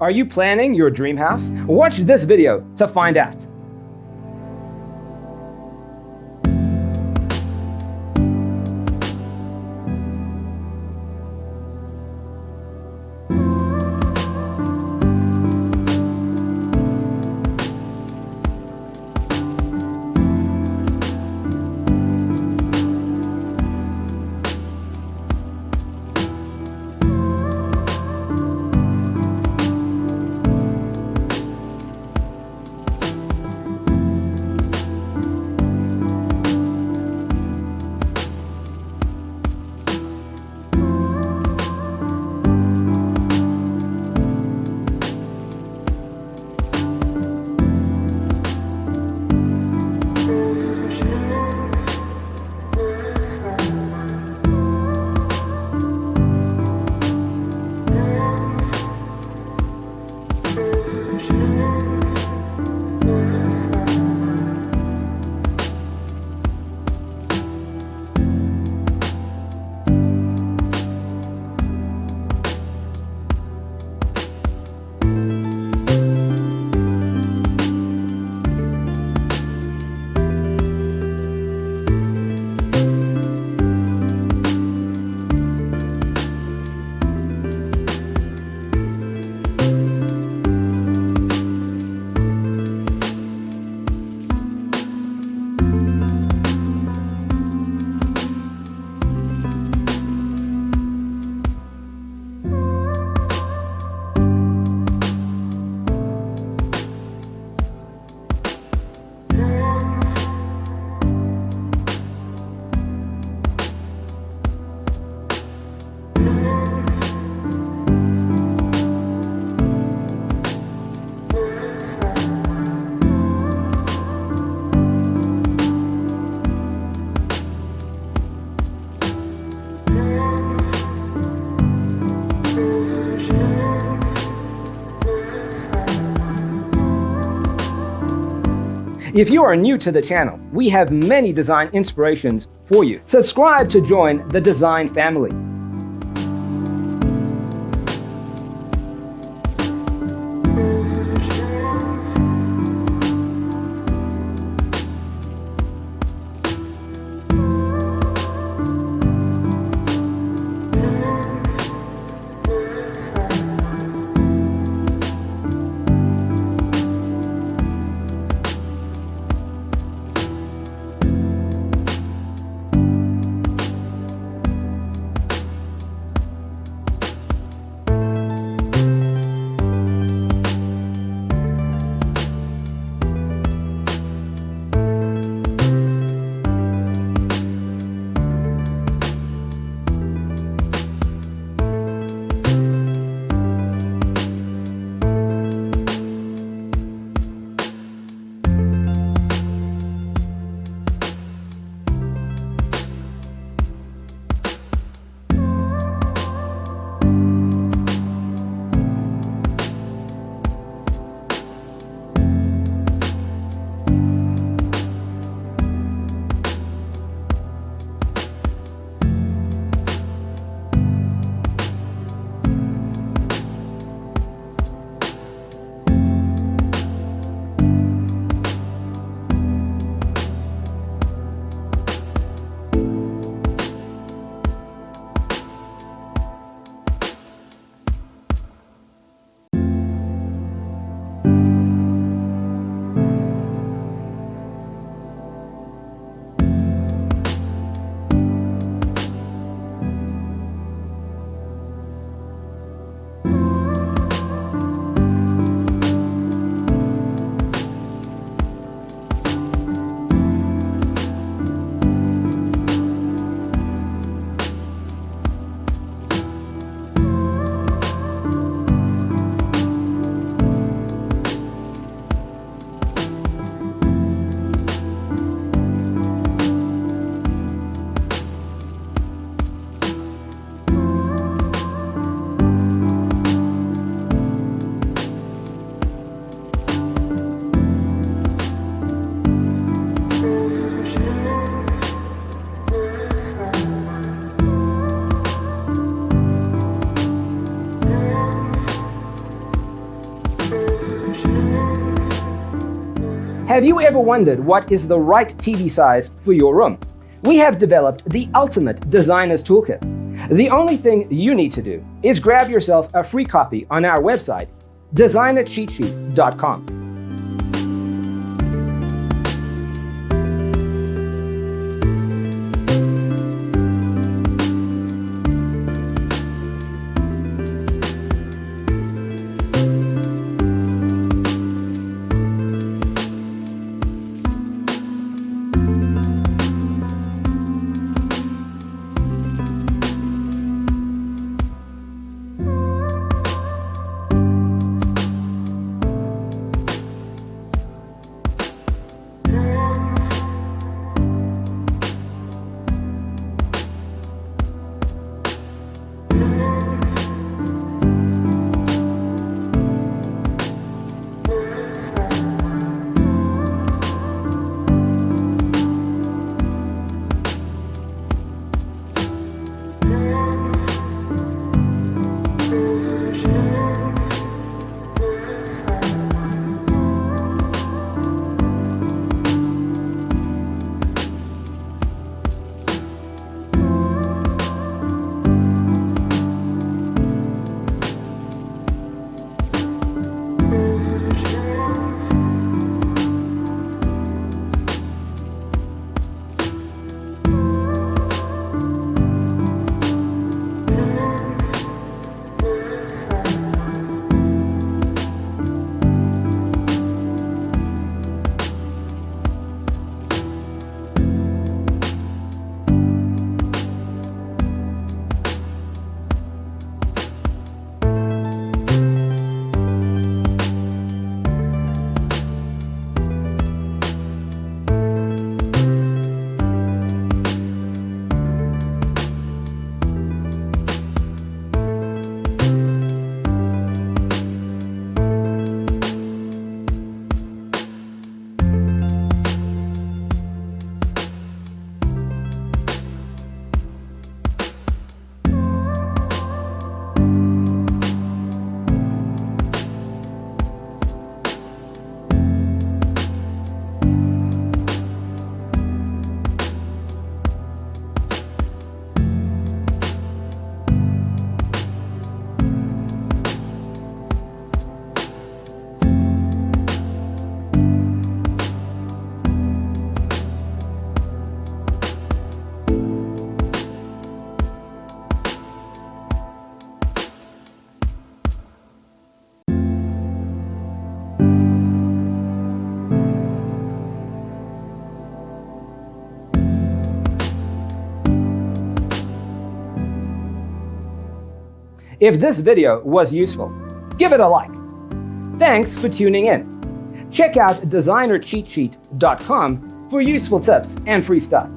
Are you planning your dream house? Watch this video to find out. If you are new to the channel, we have many design inspirations for you. Subscribe to join the design family. Have you ever wondered what is the right TV size for your room? We have developed the ultimate designer's toolkit. The only thing you need to do is grab yourself a free copy on our website, designercheatsheet.com. If this video was useful, give it a like. Thanks for tuning in. Check out designercheatsheet.com for useful tips and free stuff.